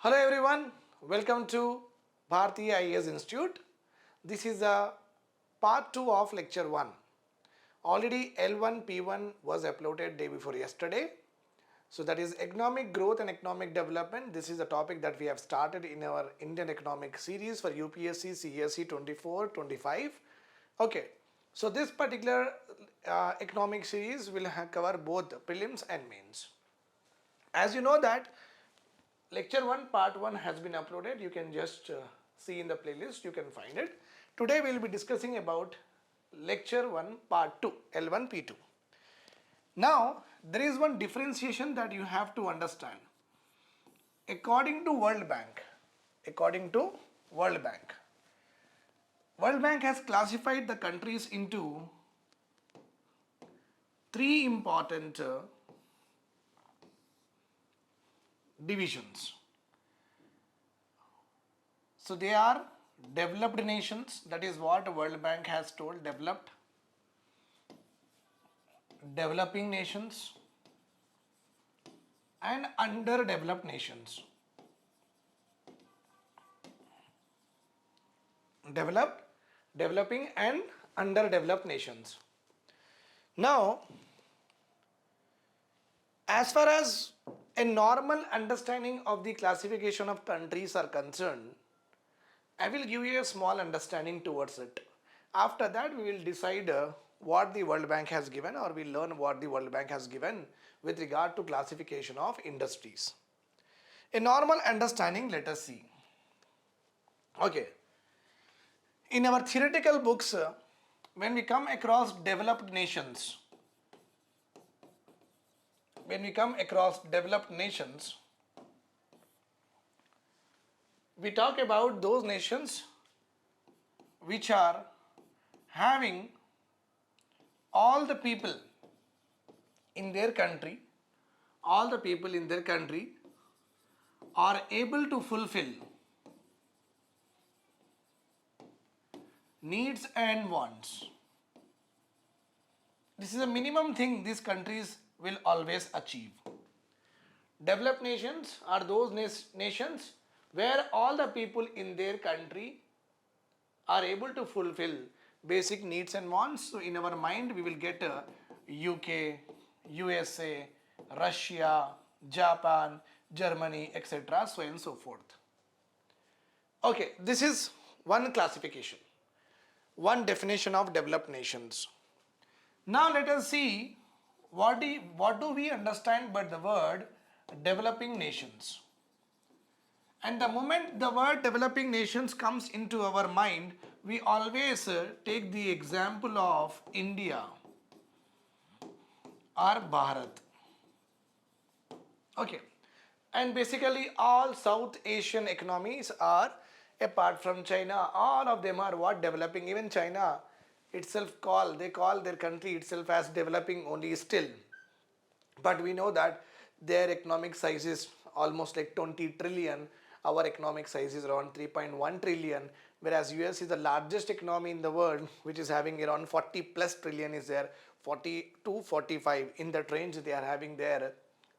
Hello everyone, welcome to Bharati IAS Institute. This is the part 2 of lecture 1. Already L1 P1 was uploaded day before yesterday. So that is economic growth and economic development. This is a topic that we have started in our Indian economic series for UPSC CSE 24-25. Okay, so this particular economic series will cover both prelims and mains. As you know that lecture 1 part 1 has been uploaded. You can just see in the playlist, you can find it. Today we will be discussing about lecture 1 part 2 L1 P2. Now there is one differentiation that you have to understand. According to World Bank, World Bank has classified the countries into three important divisions. So they are developed nations, that is what World Bank has told, developed, developing nations and underdeveloped nations. Developed, developing and underdeveloped nations. Now, as far as a normal understanding of the classification of countries are concerned, I will give you a small understanding towards it. After that, we will decide what the World Bank has given, or we'll learn what the World Bank has given with regard to classification of industries. A normal understanding, let us see. Okay. In our theoretical books, when we come across developed nations, we talk about those nations which are having all the people in their country are able to fulfill needs and wants. This is a minimum thing these countries will always achieve. Developed nations are those nations where all the people in their country are able to fulfill basic needs and wants. So in our mind we will get UK, USA, Russia, Japan, Germany, etc. so and so forth. Okay, this is one classification, one definition of developed nations. Now let us see what do we understand by the word developing nations. And the moment the word developing nations comes into our mind, we always take the example of India or Bharat. Okay, and basically all South Asian economies are, apart from China, all of them are what? Developing. Even China itself they call their country itself as developing only still. But we know that their economic size is almost like 20 trillion. Our economic size is around 3.1 trillion, whereas US is the largest economy in the world, which is having around 40 plus trillion is there, 40 to 45 in that range they are having their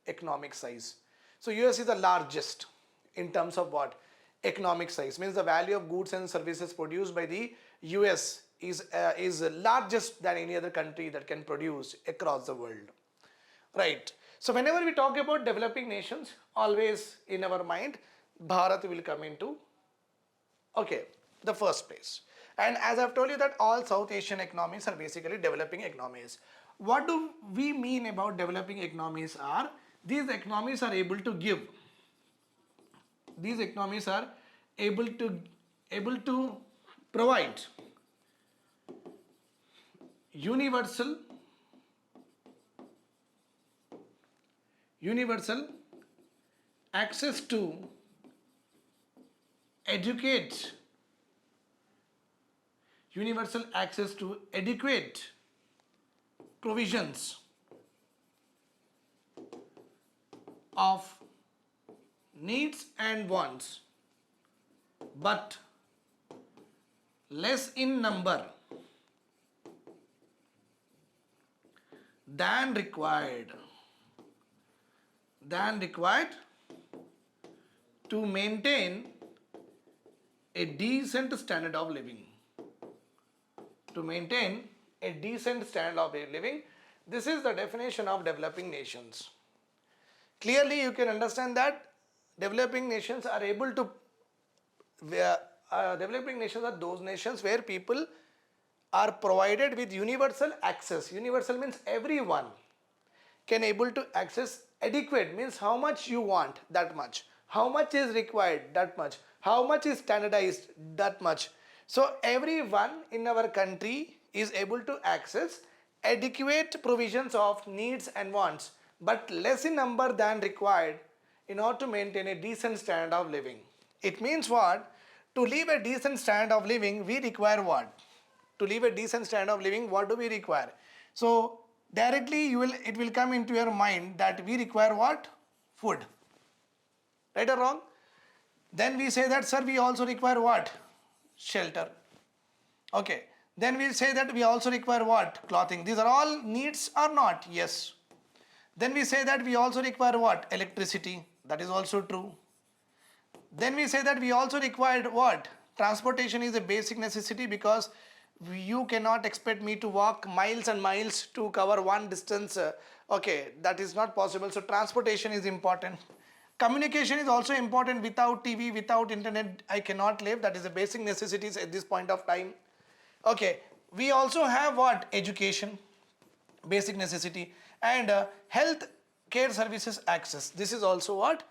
economic size. So US is the largest in terms of what? Economic size, means the value of goods and services produced by the US is largest than any other country that can produce across the world. Right. So whenever we talk about developing nations, always in our mind, Bharat will come into, okay, the first place. And as I've told you that all South Asian economies are basically developing economies. What do we mean about developing economies are? These economies are able to give. These economies are able to provide universal access to adequate provisions of needs and wants, but less in number than required to maintain a decent standard of living. To maintain a decent standard of living. This is the definition of developing nations. Clearly, you can understand that developing nations are able to, developing nations are those nations where people are provided with universal access. Universal means everyone can able to access. Adequate means how much you want, that much. How much is required, that much. How much is standardized, that much. So everyone in our country is able to access adequate provisions of needs and wants, but less in number than required in order to maintain a decent standard of living. It means what? To live a decent standard of living, we require what? To live a decent standard of living, what do we require? So directly it will come into your mind that we require what? Food. Right or wrong? Then we say that, sir, we also require what? Shelter. Okay. Then we'll say that we also require what? Clothing. These are all needs or not? Yes. Then we say that we also require what? Electricity. That is also true. Then we say that we also require what? Transportation is a basic necessity, because you cannot expect me to walk miles and miles to cover one distance. Okay, that is not possible. So transportation is important. Communication is also important. Without TV, without internet, I cannot live. That is the basic necessities at this point of time. Okay, we also have what? Education, basic necessity, and health care services access. This is also what?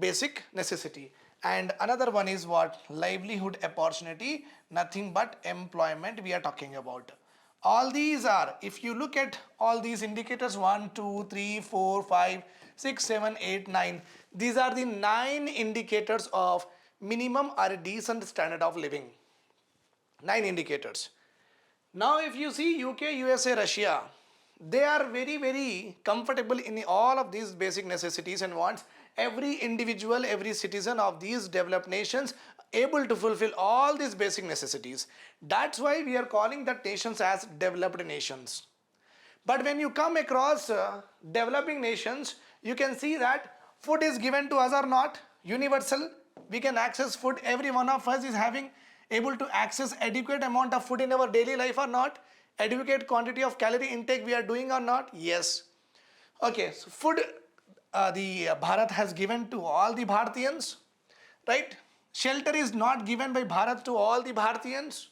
Basic necessity. And another one is what? Livelihood opportunity, nothing but employment we are talking about. All these are, if you look at all these indicators, 1, 2, 3, 4, 5, 6, 7, 8, 9, these are the 9 indicators of minimum or a decent standard of living. 9 indicators. Now if you see UK, USA, Russia, they are very, very comfortable in all of these basic necessities and wants. Every individual, every citizen of these developed nations able to fulfill all these basic necessities. That's why we are calling that nations as developed nations. But when you come across developing nations, you can see that food is given to us or not, universal. We can access food. Every one of us is having able to access adequate amount of food in our daily life or not. Adequate quantity of calorie intake we are doing or not. Yes. Okay, so food the Bharat has given to all the Bharatiyans, right? Shelter is not given by Bharat to all the Bharatiyans.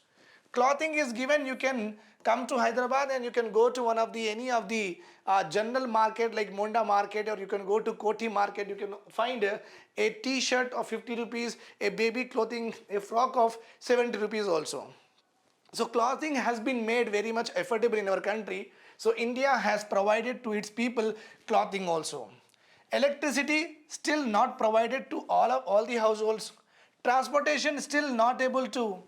Clothing is given. You can come to Hyderabad and you can go to one of the any of the general market like Monda market, or you can go to Koti market. You can find a t-shirt of 50 rupees, a baby clothing, a frock of 70 rupees also. So clothing has been made very much affordable in our country. So India has provided to its people clothing also. Electricity still not provided to all the households. Transportation still not able to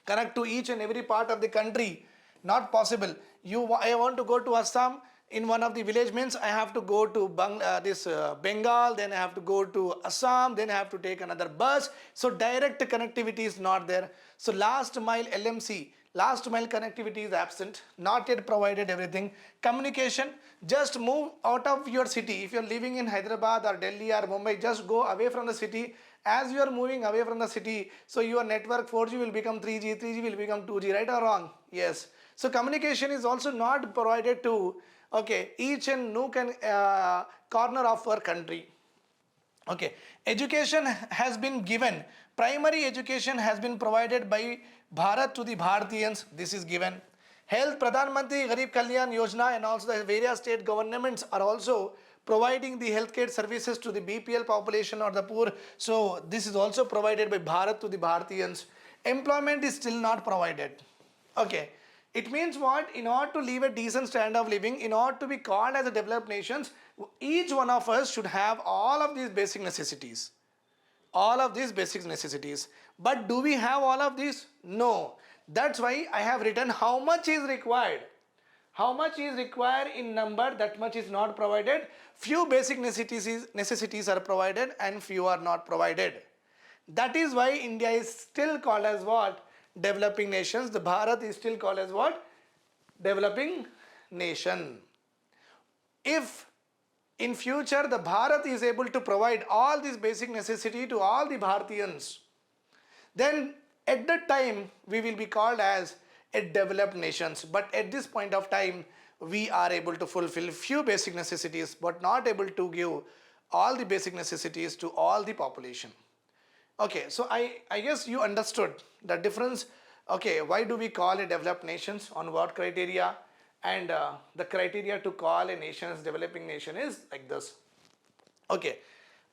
connect to each and every part of the country. Not possible. I want to go to Assam. In one of the village means I have to go to Bengal, then I have to go to Assam, then I have to take another bus. So direct connectivity is not there. So last mile LMC, last mile connectivity is absent, not yet provided everything. Communication, just move out of your city. If you are living in Hyderabad or Delhi or Mumbai, just go away from the city. As you are moving away from the city, so your network 4G will become 3G, 3G will become 2G, right or wrong? Yes. So communication is also not provided to each and nook and corner of our country. Okay, education has been given. Primary education has been provided by Bharat to the Bharatiyans. This is given. Health, Pradhan Mantri Garib Kalyan Yojana, and also the various state governments are also providing the healthcare services to the BPL population or the poor. So this is also provided by Bharat to the Bharatiyans. Employment is still not provided. Okay. It means what? In order to live a decent standard of living, in order to be called as a developed nations, each one of us should have all of these basic necessities. All of these basic necessities. But do we have all of these? No. That's why I have written how much is required. How much is required in number, that much is not provided. Few basic necessities are provided and few are not provided. That is why India is still called as what? Developing nations. The Bharat is still called as what? Developing nation. If in future the Bharat is able to provide all these basic necessity to all the Bharatiyans, then at that time we will be called as a developed nations. But at this point of time we are able to fulfill few basic necessities but not able to give all the basic necessities to all the population. Okay, so I guess you understood the difference. Okay, why do we call a developed nations, on what criteria, and the criteria to call a nation as developing nation is like this. Okay,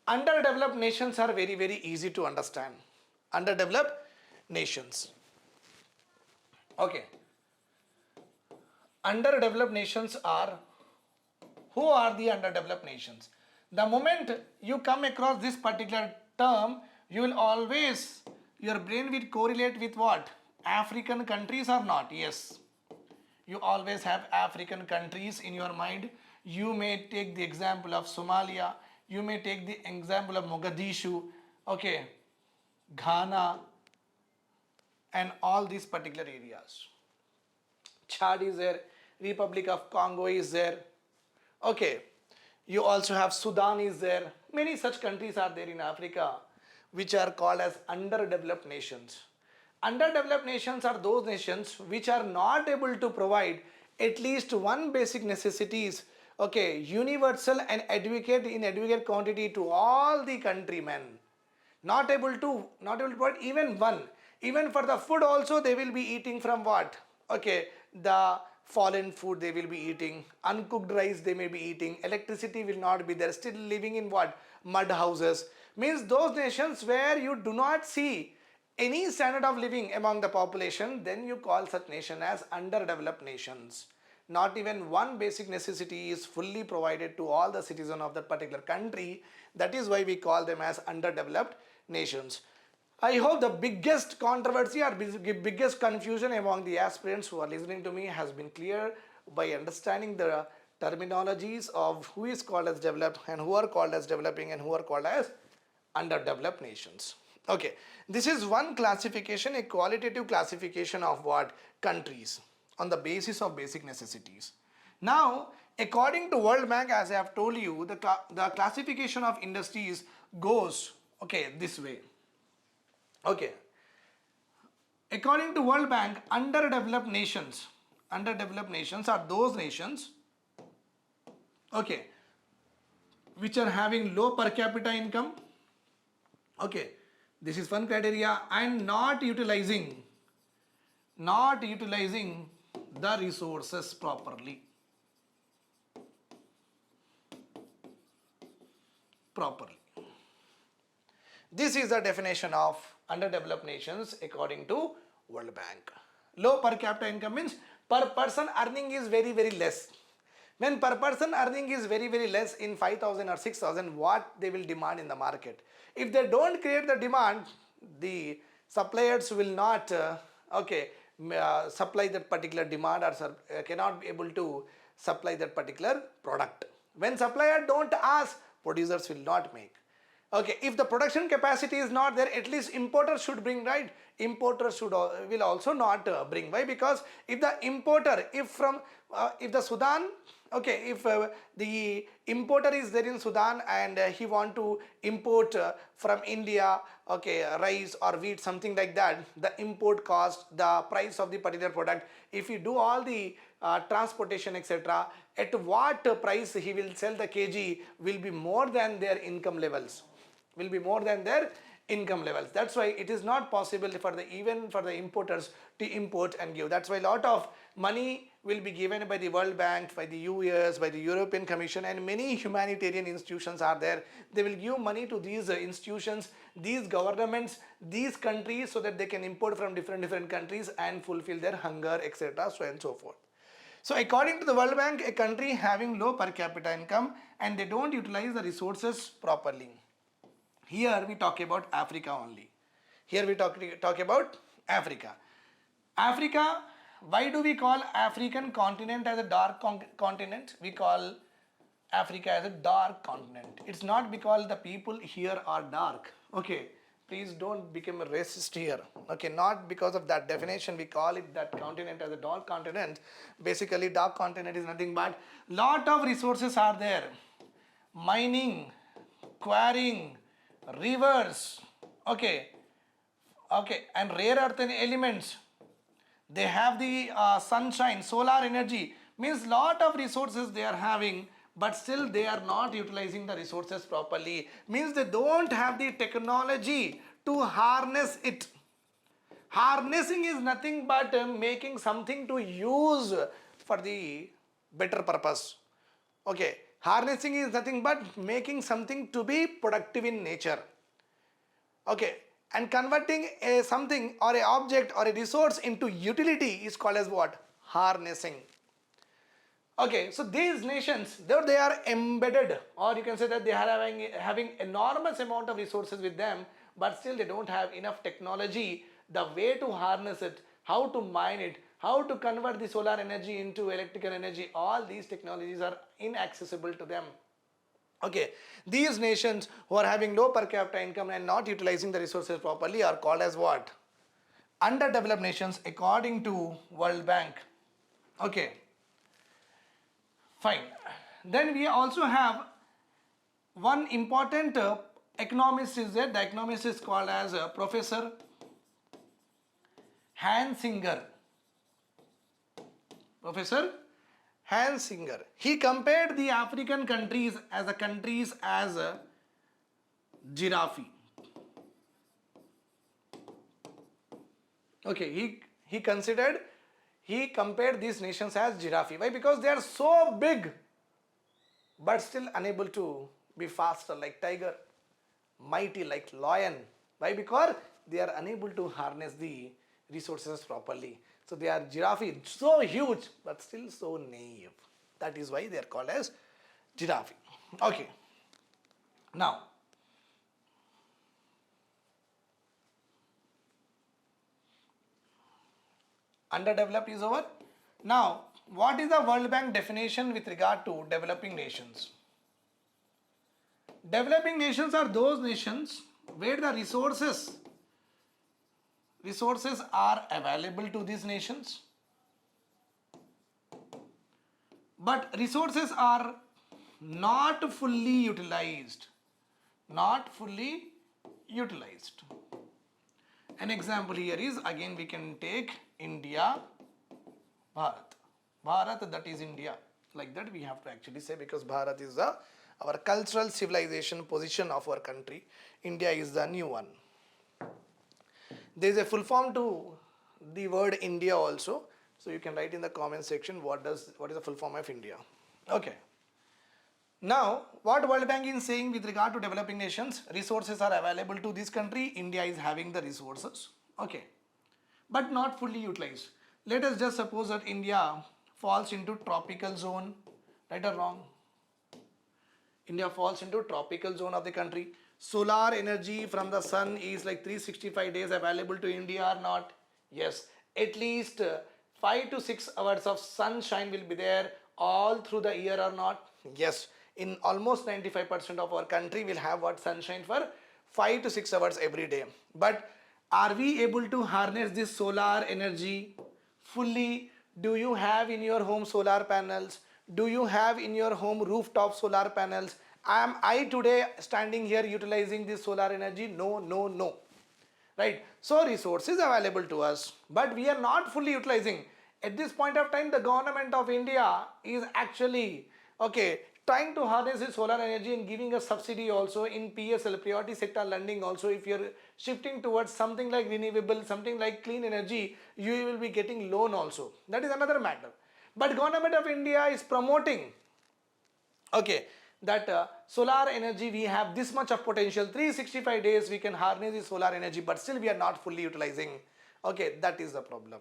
underdeveloped nations are very easy to understand. Underdeveloped nations. Okay, underdeveloped nations are, who are the underdeveloped nations? The moment you come across this particular term, you will always, your brain will correlate with what? African countries or not? Yes. You always have African countries in your mind. You may take the example of Somalia. You may take the example of Mogadishu, okay, Ghana, and all these particular areas. Chad is there, Republic of Congo is there, okay. You also have Sudan is there. Many such countries are there in Africa which are called as underdeveloped nations. Underdeveloped nations are those nations which are not able to provide at least one basic necessities, okay, universal and adequate quantity to all the countrymen. Not able to provide even one. Even for the food also they will be eating from what? Okay, the fallen food they will be eating, uncooked rice they may be eating, electricity will not be there, still living in what? Mud houses. Means those nations where you do not see any standard of living among the population, then you call such nation as underdeveloped nations. Not even one basic necessity is fully provided to all the citizens of that particular country. That is why we call them as underdeveloped nations. I hope the biggest controversy or biggest confusion among the aspirants who are listening to me has been clear by understanding the terminologies of who is called as developed and who are called as developing and who are called as underdeveloped nations. Okay, this is one classification, a qualitative classification of what? Countries on the basis of basic necessities. Now, according to World Bank, as I have told you, the classification of industries goes, okay, this way. Okay, according to World Bank, underdeveloped nations are those nations, okay, which are having low per capita income, okay, this is one criteria, and not utilizing the resources properly. This is the definition of underdeveloped nations according to World Bank. Low per capita income means per person earning is very less. When per person earning is very less in 5,000 or 6,000, what they will demand in the market? If they don't create the demand, the suppliers will not supply that particular demand or cannot be able to supply that particular product. When supplier don't ask, producers will not make. Okay, if the production capacity is not there, at least importers should bring, right? Importers should will also not bring. Why? Because if the importer, if the Sudan, okay, if the importer is there in Sudan and he want to import from India, okay, rice or wheat, something like that, the import cost, the price of the particular product, if you do all the transportation, etc., at what price he will sell the kg will be more than their income levels. That's why it is not possible for the importers to import and give. That's why a lot of money will be given by the World Bank, by the US, by the European Commission, and many humanitarian institutions are there. They will give money to these institutions, these governments, these countries, so that they can import from different countries and fulfill their hunger, etc., so and so forth. So according to the World Bank, a country having low per capita income and they don't utilize the resources properly. Here we talk about Africa only. Here we talk about Africa. Africa, why do we call African continent as a dark continent? We call Africa as a dark continent. It's not because the people here are dark. Okay, please don't become a racist here. Okay, not because of that definition we call it that continent as a dark continent. Basically, dark continent is nothing but lot of resources are there. mining, quarrying, rivers, okay, and rare earth elements. They have the sunshine, solar energy, means lot of resources they are having, but still they are not utilizing the resources properly, means they don't have the technology to harness it. Harnessing is nothing but making something to use for the better purpose. Okay, harnessing is nothing but making something to be productive in nature. Okay, and converting a something or a object or a resource into utility is called as what? Harnessing. Okay, so these nations, though they are embedded, or you can say that they are having enormous amount of resources with them, but still they don't have enough technology, the way to harness it, how to mine it, how to convert the solar energy into electrical energy. All these technologies are inaccessible to them. Okay, these nations who are having low per capita income and not utilizing the resources properly are called as what? Underdeveloped nations according to World Bank. Okay, fine. Then we also have one important economist is there. The economist is called as Professor Hansinger. Professor Hansinger. He compared the African countries as a giraffe. Okay, he compared these nations as giraffe. Why? Because they are so big, but still unable to be faster like tiger, mighty like lion. Why? Because they are unable to harness the resources properly. So they are giraffe, so huge, but still so naive. That is why they are called as giraffe. Okay. Now, underdeveloped is over. Now, what is the World Bank definition with regard to developing nations? Developing nations are those nations where the resources are available to these nations, but resources are not fully utilized. Not fully utilized. An example here is, again we can take India, Bharat. Bharat, that is India. Like that we have to actually say, because Bharat is our cultural civilization position of our country. India is the new one. There is a full form to the word India also. So you can write in the comment section what is the full form of India. Okay. Now, what World Bank is saying with regard to developing nations, resources are available to this country. India is having the resources. Okay. But not fully utilized. Let us just suppose that India falls into tropical zone, right or wrong? India falls into tropical zone of the country. Solar energy from the sun is like 365 days available to India or not? Yes, at least 5 to 6 hours of sunshine will be there all through the year or not? Yes, in almost 95% of our country will have what? Sunshine for 5 to 6 hours every day. But are we able to harness this solar energy fully? Do you have in your home solar panels? Do you have in your home rooftop solar panels? Am I today standing here utilizing this solar energy? No, no, no. Right? So resources available to us, but we are not fully utilizing. At this point of time, the government of India is actually, okay, trying to harness this solar energy and giving a subsidy also in PSL, priority sector lending also. If you're shifting towards something like renewable, something like clean energy, you will be getting loan also. That is another matter. But government of India is promoting, okay, that solar energy, we have this much of potential, 365 days we can harness the solar energy, but still we are not fully utilizing. Okay, that is the problem.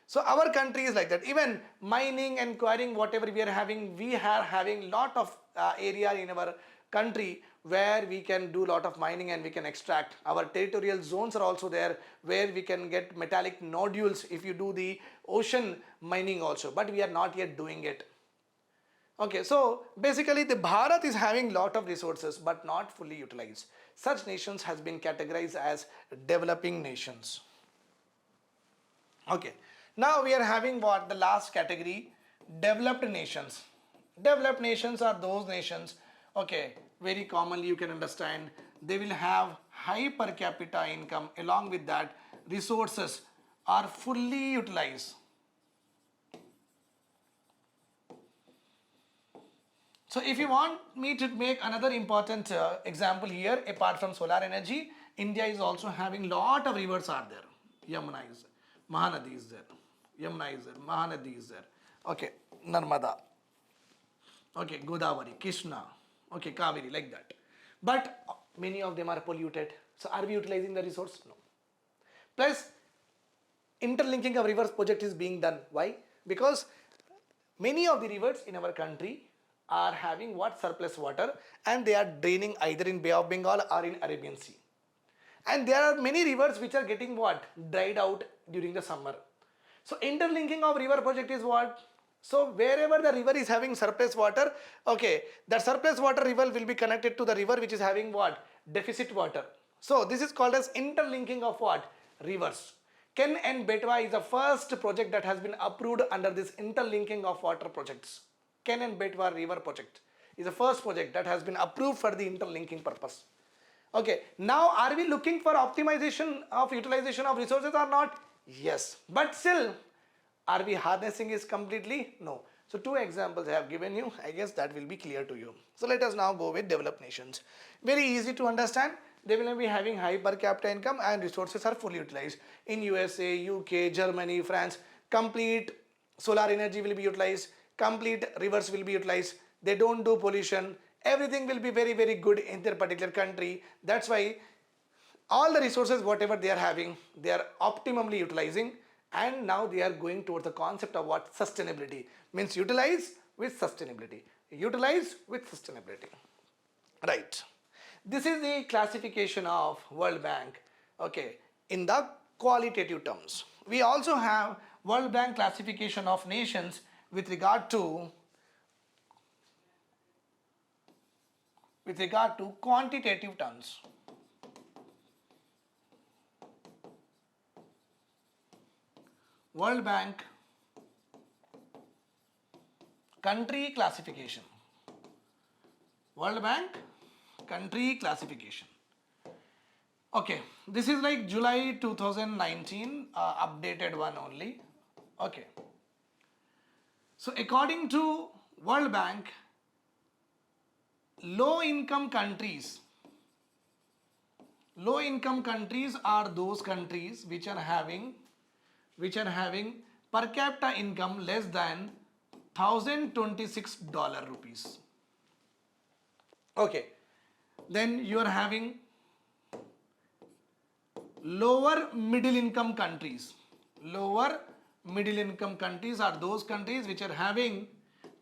So our country is like that. Even mining and quarrying, whatever we are having lot of area in our country where we can do lot of mining and we can extract. Our territorial zones are also there where we can get metallic nodules if you do the ocean mining also, but we are not yet doing it. Okay, so basically the Bharat is having lot of resources but not fully utilized. Such nations has been categorized as developing nations. Okay, now we are having what? The last category, developed nations. Developed nations are those nations Okay, very commonly you can understand they will have high per capita income. Along with that, resources are fully utilized. So if you want me to make another important example here, apart from solar energy, India is also having lot of rivers are there. Yamuna is there, Mahanadi is there, Yamuna is there, Mahanadi is there. Okay, Narmada. Okay, Godavari, Krishna, okay, Kaveri, like that. But many of them are polluted. So are we utilizing the resource? No. Plus, interlinking of rivers project is being done. Why? Because many of the rivers in our country are having what surplus water and they are draining either in Bay of Bengal or in Arabian Sea. And there are many rivers which are getting what? Dried out during the summer. So interlinking of river project is what? So wherever the river is having surplus water, okay, that surplus water river will be connected to the river which is having what? Deficit water. So this is called as interlinking of what? Rivers. Ken and Betwa is the first project that has been approved under this interlinking of water projects. Ken and Betwa river project is the first project that has been approved for the interlinking purpose. Okay, now are we looking for optimization of utilization of resources or not? Yes, but still, are we harnessing it completely? No. So two examples I have given you. I guess that will be clear to you. So let us now go with developed nations. Very easy to understand. They will be having high per capita income and resources are fully utilized. In USA, UK, Germany, France, complete solar energy will be utilized. Complete rivers will be utilized. They don't do pollution. Everything will be very, very good in their particular country. That's why all the resources, whatever they are having, they are optimally utilizing. And now they are going towards the concept of what? Sustainability. Means utilize with sustainability. Utilize with sustainability. Right. This is the classification of World Bank. Okay. In the qualitative terms. We also have World Bank classification of nations with regard to quantitative terms. World Bank country classification. World Bank country classification. Okay, this is like July 2019 updated one only. Okay. So according to World Bank, low income countries are those countries which are having per capita income less than $1,026 rupees. Okay, then you are having lower middle income countries. Lower middle income countries are those countries which are having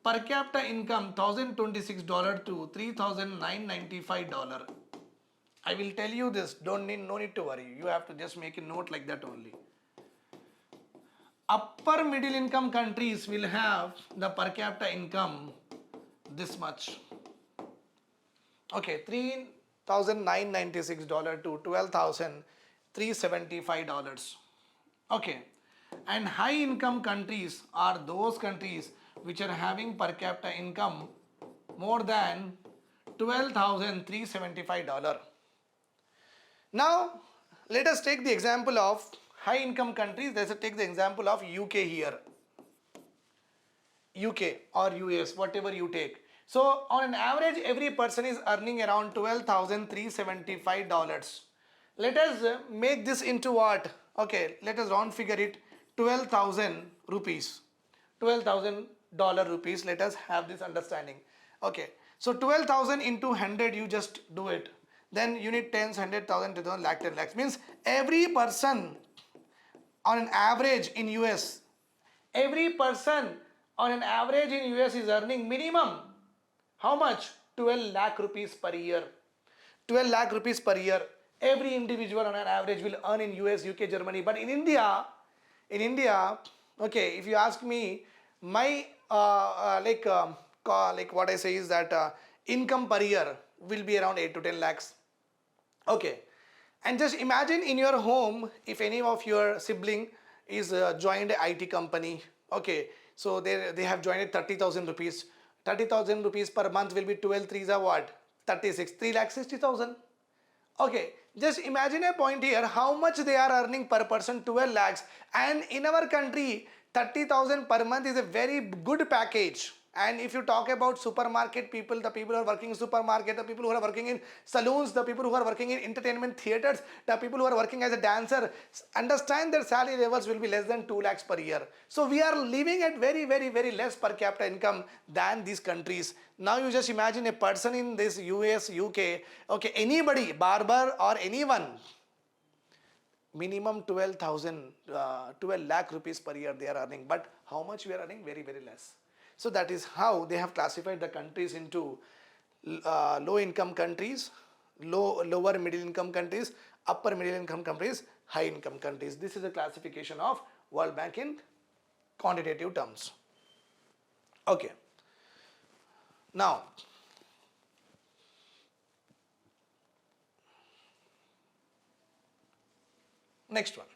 per capita income $1,026 to $3,995. I will tell you this, no need to worry. You have to just make a note like that only. Upper middle income countries will have the per capita income this much. Okay, $3,996 to $12,375. Okay, and high income countries are those countries which are having per capita income more than $12,375. Now, let us take the example of high income countries. Let's take the example of UK here. UK or US, whatever you take. So on an average, every person is earning around $12,375. Let us make this into what? Okay, let us round figure it, 12,000 rupees. $12,000 rupees. Let us have this understanding. Okay, so 12,000 into 100, you just do it. Then you need tens, 100,000, 2,000, lakh, 10 lakhs. Means every person on an average in US, every person on an average in US is earning minimum how much? 12 lakh rupees per year. 12 lakh rupees per year. Every individual on an average will earn in US, UK, Germany. But in India, okay, if you ask me, my like what I say is that income per year will be around 8 to 10 lakhs. Okay, and just imagine in your home, if any of your sibling is joined a IT company. Okay, so they have joined 30,000 rupees 30,000 rupees per month will be 12 threes are what? 36, 3,60,000. Okay, just imagine a point here, how much they are earning per person, 12 lakhs, and in our country 30,000 per month is a very good package. And if you talk about supermarket people, the people who are working in supermarket, the people who are working in saloons, the people who are working in entertainment theaters, the people who are working as a dancer, understand their salary levels will be less than 2 lakhs per year. So we are living at very less per capita income than these countries. Now you just imagine a person in this US, UK, okay, anybody, barber or anyone, minimum 12 lakh rupees per year they are earning. But how much we are earning? Very less. So that is how they have classified the countries into low income countries, lower middle income countries, upper middle income countries, high income countries. This is a classification of World Bank in quantitative terms. Okay. Now, next one.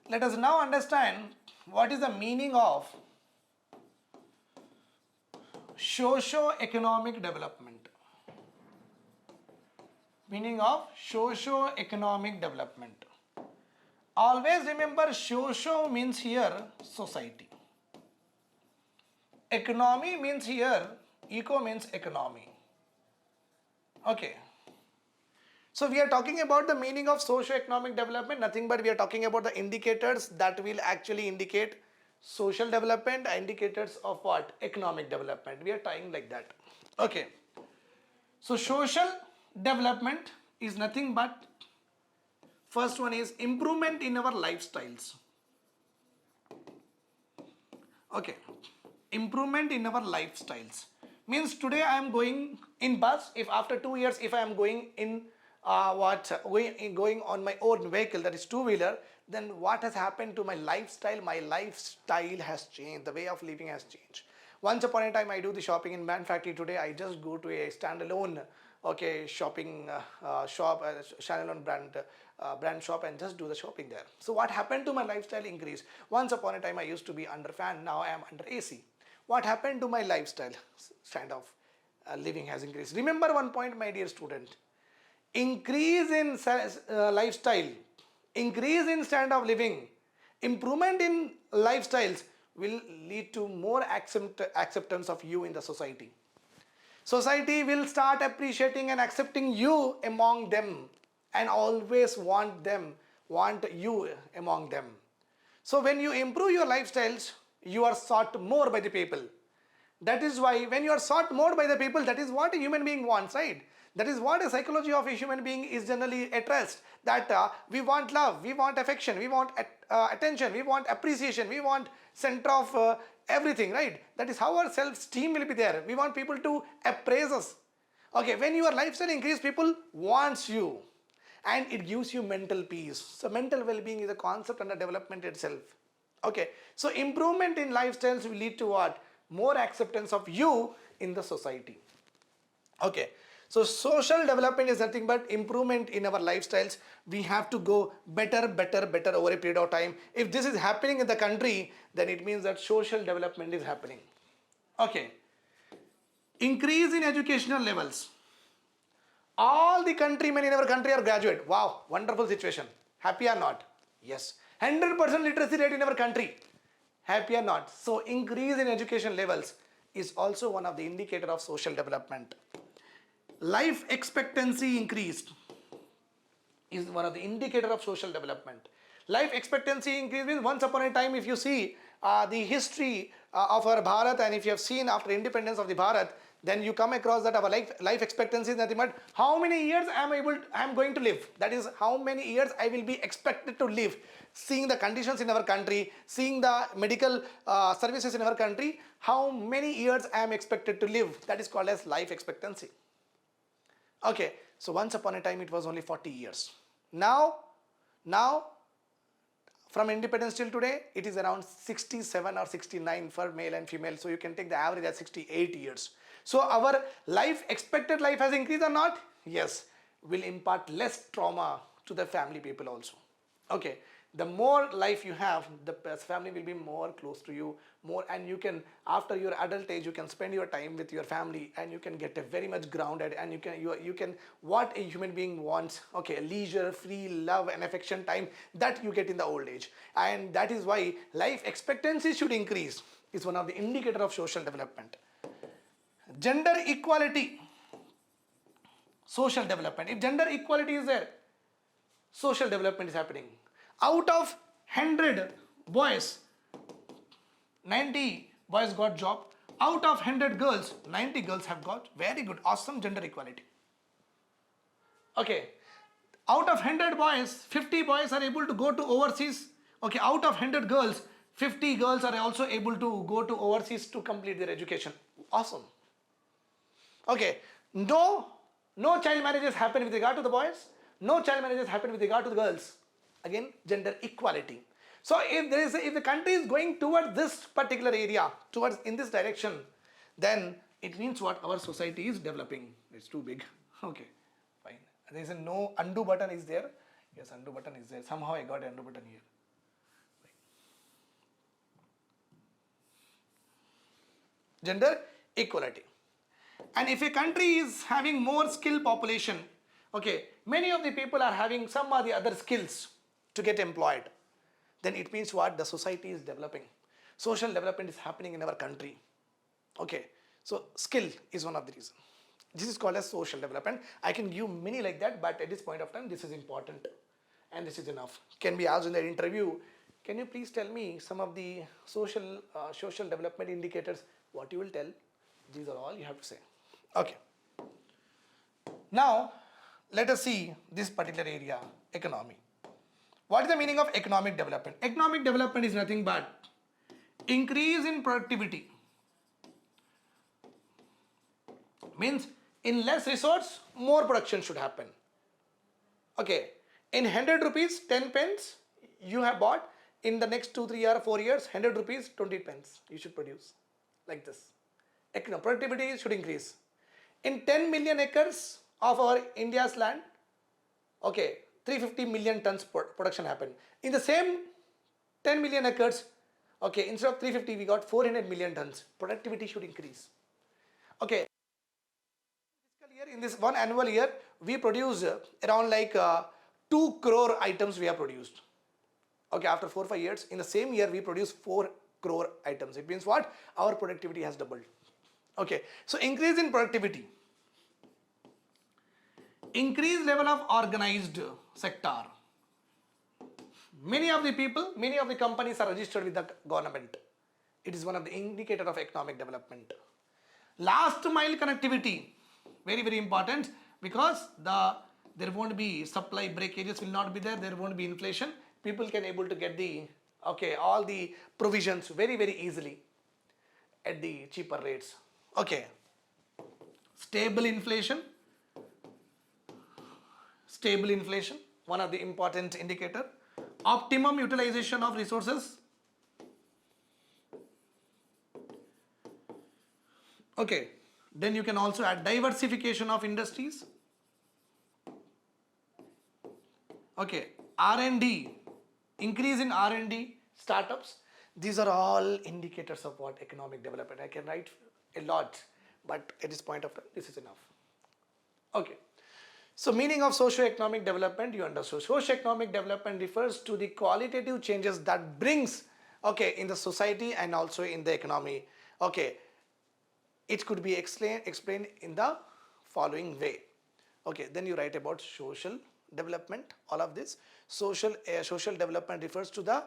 Let us now understand what is the meaning of socio-economic development. Meaning of socio-economic development. Always remember, socio means here society. Economy means here, eco means economy. Okay. So we are talking about the meaning of socio-economic development, nothing but we are talking about the indicators that will actually indicate social development, indicators of what? Economic development. We are tying like that. Okay. So social development is nothing but, first one is improvement in our lifestyles. Okay. Improvement in our lifestyles means today I am going in bus. If after 2 years, if I am going in going on my own vehicle, that is two-wheeler, then what has happened to my lifestyle? My lifestyle has changed. The way of living has changed. Once upon a time, I do the shopping in Man Factory. Today, I just go to a standalone, okay, shopping shop, standalone brand shop, and just do the shopping there. So what happened to my lifestyle? Increase. Once upon a time, I used to be under fan. Now I am under AC. What happened to my lifestyle? Standard of living has increased. Remember one point, my dear student. Increase in lifestyle, increase in standard of living, improvement in lifestyles will lead to more acceptance of you in the society. Society will start appreciating and accepting you among them and always want you among them. So when you improve your lifestyles, you are sought more by the people. That is why when you are sought more by the people, that is what a human being wants, right? That is what a psychology of a human being is generally addressed, that we want love, we want affection, we want attention, we want appreciation, we want center of everything, right? That is how our self-esteem will be there. We want people to appraise us. Okay, when your lifestyle increase, people wants you and it gives you mental peace. So mental well-being is a concept under development itself. Okay, so improvement in lifestyles will lead to what? More acceptance of you in the society. Okay. So social development is nothing but improvement in our lifestyles. We have to go better over a period of time. If this is happening in the country, then it means that social development is happening. Okay. Increase in educational levels. All the countrymen in our country are graduate. Wow, wonderful situation. Happy or not? Yes. 100% literacy rate in our country. Happy or not? So increase in education levels is also one of the indicator of social development. Life expectancy increased is one of the indicator of social development. Life expectancy increase means once upon a time, if you see the history of our Bharat, and if you have seen after independence of the Bharat, then you come across that our life expectancy is nothing but how many years I am going to live. That is how many years I will be expected to live. Seeing the conditions in our country, seeing the medical services in our country, how many years I am expected to live. That is called as life expectancy. Okay, so once upon a time it was only 40 years. Now from independence till today, it is around 67 or 69 for male and female. So you can take the average as 68 years. So our expected life has increased or not? Yes, will impart less trauma to the family people also. Okay, The more life you have, the family will be more close to you, more, and you can, after your adult age, you can spend your time with your family, and you can get a very much grounded, and you can what a human being wants, okay, leisure, free love and affection time, that you get in the old age. And that is why life expectancy should increase. Is one of the indicator of social development. Gender equality, social development. If gender equality is there, social development is happening. Out of 100 boys, 90 boys got job. Out of 100 girls, 90 girls have got very good, awesome gender equality. Okay. Out of 100 boys, 50 boys are able to go to overseas. Okay. Out of 100 girls, 50 girls are also able to go to overseas to complete their education. Awesome. Okay. No child marriages happen with regard to the boys. No child marriages happen with regard to the girls. Again, gender equality. So if the country is going towards this particular area, towards in this direction, then it means what? Our society is developing. It's too big. Okay, fine. There is a no undo button is there. Yes, undo button is there. Somehow I got an undo button here. Gender equality. And if a country is having more skilled population, okay, many of the people are having some or the other skills to get employed, then it means what? The society is developing. Social development is happening in our country. Okay, so skill is one of the reasons. This is called as social development. I can give many like that, but at this point of time, this is important and this is enough. Can be asked in the interview, can you please tell me some of the social development indicators? What you will tell, these are all you have to say. Okay. Now, let us see this particular area, economy. What is the meaning of economic development? Economic development is nothing but increase in productivity. Means in less resource, more production should happen. Okay, in 100 rupees, 10 pence you have bought, in the next 2, 3 or 4 years, 100 rupees, 20 pence you should produce. Like this. Productivity should increase. In 10 million acres of our India's land, okay, 350 million tons production happened. In the same 10 million acres, okay, instead of 350, we got 400 million tons. Productivity should increase. Okay. In this one annual year, we produce around like 2 crore items we have produced. Okay, after 4 or 5 years, in the same year, we produce 4 crore items. It means what? Our productivity has doubled. Okay, so increase in productivity. Increased level of organized sector. Many of the people, many of the companies are registered with the government. It is one of the indicators of economic development. Last mile connectivity, very, very important, because there won't be supply breakages, will not be there, there won't be inflation. People can able to get the, okay, all the provisions very, very easily at the cheaper rates. Okay, stable inflation, one of the important indicator. Optimum utilization of resources. Okay, then you can also add diversification of industries. Okay, R&D, increase in R&D, startups. These are all indicators of what? Economic development. I can write a lot, but at this point of time, this is enough. Okay. So meaning of socio-economic development, you understood. Socio-economic development refers to the qualitative changes that brings, okay, in the society and also in the economy. Okay, it could be explained in the following way. Okay, then you write about social development, all of this. Social development refers to the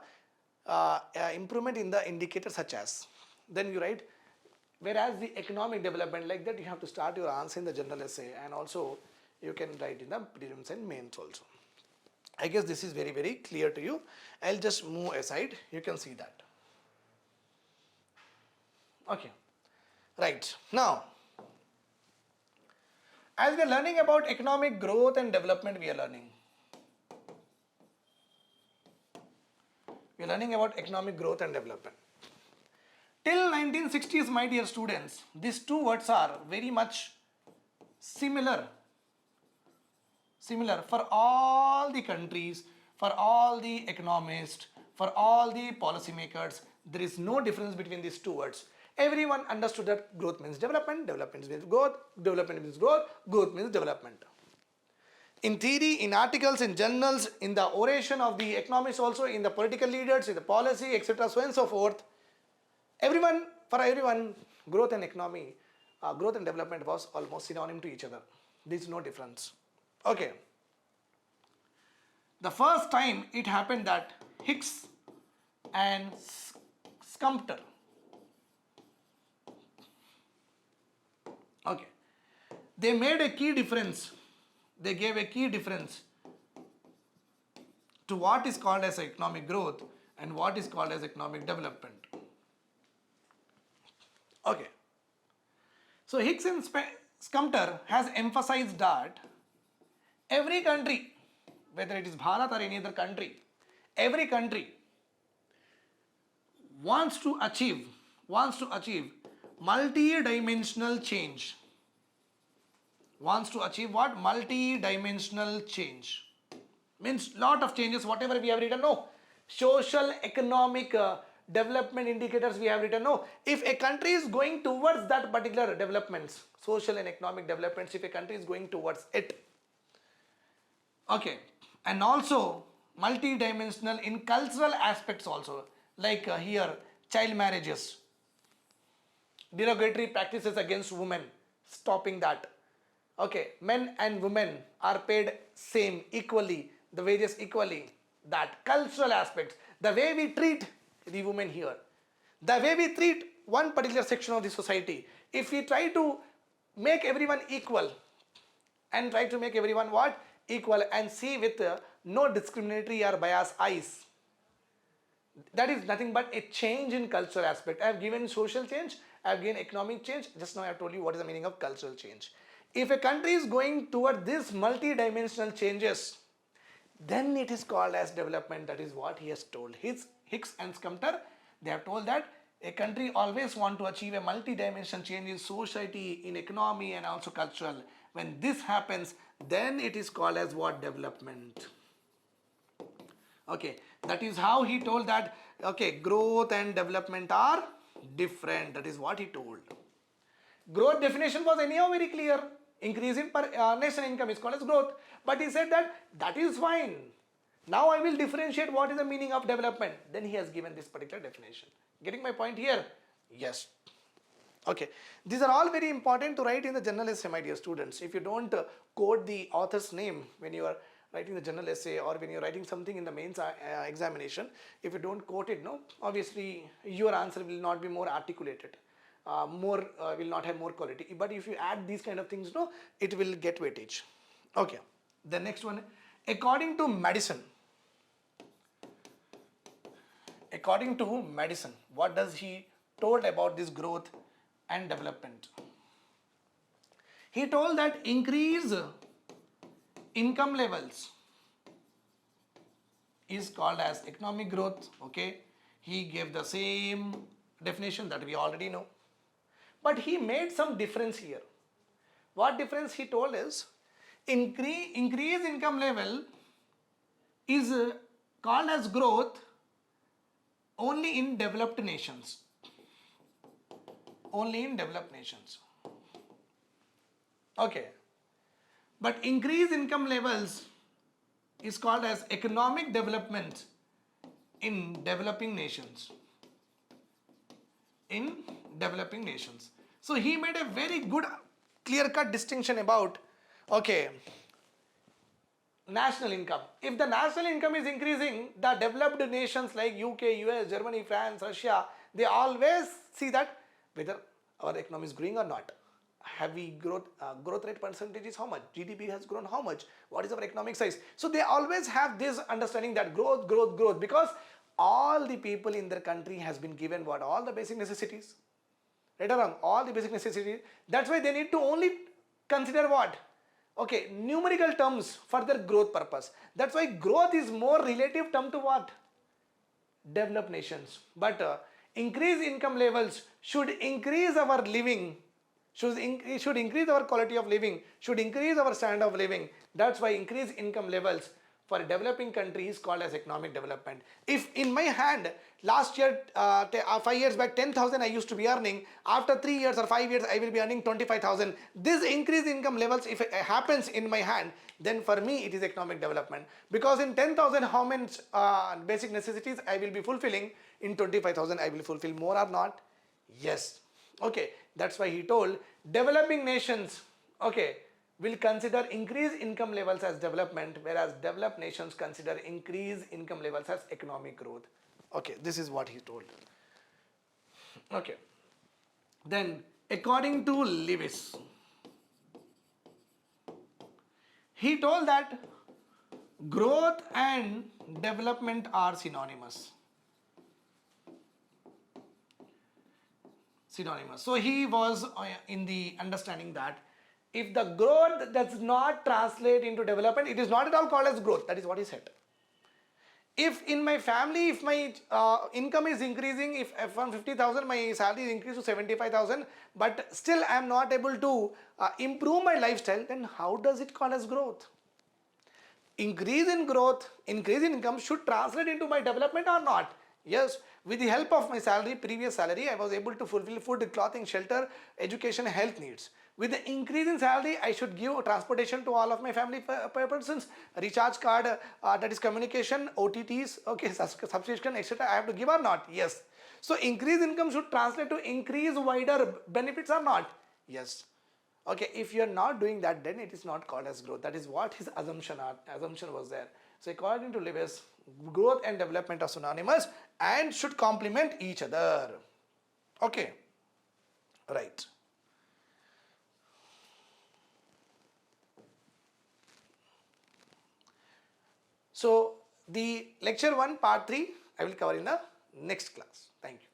improvement in the indicators such as. Then you write, whereas the economic development, like that you have to start your answer in the general essay, and also you can write in the prelims and mains also. I guess this is very, very clear to you. I'll just move aside, you can see that. Okay, right. Now, as we are learning about economic growth and development, we are learning about economic growth and development. Till 1960s, my dear students, these two words are very much similar for all the countries, for all the economists, for all the policymakers, there is no difference between these two words. Everyone understood that growth means development, development means growth, development means growth, growth means development. In theory, in articles, in journals, in the oration of the economists also, in the political leaders, in the policy, etc., so on and so forth, for everyone, growth and economy, growth and development was almost synonym to each other. There is no difference. Okay. The first time it happened that Hicks and Sumter, okay, they made a key difference. They gave a key difference to what is called as economic growth and what is called as economic development. Okay. So Hicks and Sumter has emphasized that every country, whether it is Bharat or any other country, every country wants to achieve multi-dimensional change. Wants to achieve what? Multi-dimensional change. Means lot of changes, whatever we have written, no. Social, economic, development indicators we have written, no. If a country is going towards that particular developments, social and economic developments, if a country is going towards it, okay, and also multi-dimensional in cultural aspects also, like here, child marriages, derogatory practices against women, stopping that. Okay, men and women are paid same, equally, the wages equally, that cultural aspects, the way we treat the women here, the way we treat one particular section of the society, if we try to make everyone equal and try to make everyone what? Equal and see with no discriminatory or bias eyes, that is nothing but a change in cultural aspect. I have given social change, I have given economic change, just now I have told you what is the meaning of cultural change. If a country is going toward these multi-dimensional changes, then it is called as development. That is what he has told. Hicks and Sumter, they have told that a country always want to achieve a multi-dimensional change in society, in economy and also cultural. When this happens, then it is called as what? Development. Okay, that is how he told that, okay, growth and development are different. That is what he told. Growth definition was anyhow very clear. Increase in national income is called as growth. But he said that is fine. Now I will differentiate what is the meaning of development. Then he has given this particular definition. Getting my point here? Yes. Okay. These are all very important to write in the journal essay, my dear students. If you don't quote the author's name when you are writing the journal essay or when you are writing something in the mains examination, if you don't quote it, no, obviously your answer will not be more articulated. Will not have more quality. But if you add these kind of things, no, it will get weightage. Okay. The next one, according to Madison, what does he told about this growth and development? He told that increase income levels is called as economic growth. Okay. He gave the same definition that we already know. But he made some difference here. What difference he told is, increase income level is called as growth only in developed nations. Only in developed nations. Okay. But increase income levels is called as economic development in developing nations. In developing nations. So he made a very good clear-cut distinction about, okay, national income. If the national income is increasing, the developed nations like UK, US, Germany, France, Russia, they always see that whether our economy is growing or not. Have we growth rate percentage is how much? GDP has grown how much? What is our economic size? So they always have this understanding that growth, because all the people in their country has been given what? All the basic necessities. Right or wrong? All the basic necessities. That's why they need to only consider what? Okay, numerical terms for their growth purpose. That's why growth is more relative term to what? Developed nations. But increase income levels should increase our living, should increase our quality of living, should increase our standard of living. That's why increase income levels for a developing country is called as economic development. If in my hand last year 5 years back 10,000 I used to be earning, after 3 years or 5 years I will be earning 25,000, this increased income levels if it happens in my hand, then for me it is economic development, because in 10,000 how many basic necessities I will be fulfilling, in 25,000 I will fulfill more or not? Yes. Okay, that's why he told developing nations, okay, will consider increased income levels as development, whereas developed nations consider increased income levels as economic growth. Okay, this is what he told. Okay, then according to Lewis, he told that growth and development are synonymous. So he was in the understanding that if the growth does not translate into development, it is not at all called as growth. That is what he said. If in my family, if my income is increasing, if from 50,000 my salary is increased to 75,000, but still I am not able to improve my lifestyle, then how does it call as growth? Increase in growth, increase in income should translate into my development or not? Yes, with the help of my salary, previous salary, I was able to fulfill food, clothing, shelter, education, health needs. With the increase in salary, I should give transportation to all of my family persons, recharge card, that is communication, OTTs, okay, subscription, etc. I have to give or not? Yes. So increase income should translate to increase wider benefits or not? Yes. Okay, if you are not doing that, then it is not called as growth. That is what his assumption was there. So according to Lewis, growth and development are synonymous and should complement each other. Okay, right. So the lecture 1 part 3 I will cover in the next class. Thank you.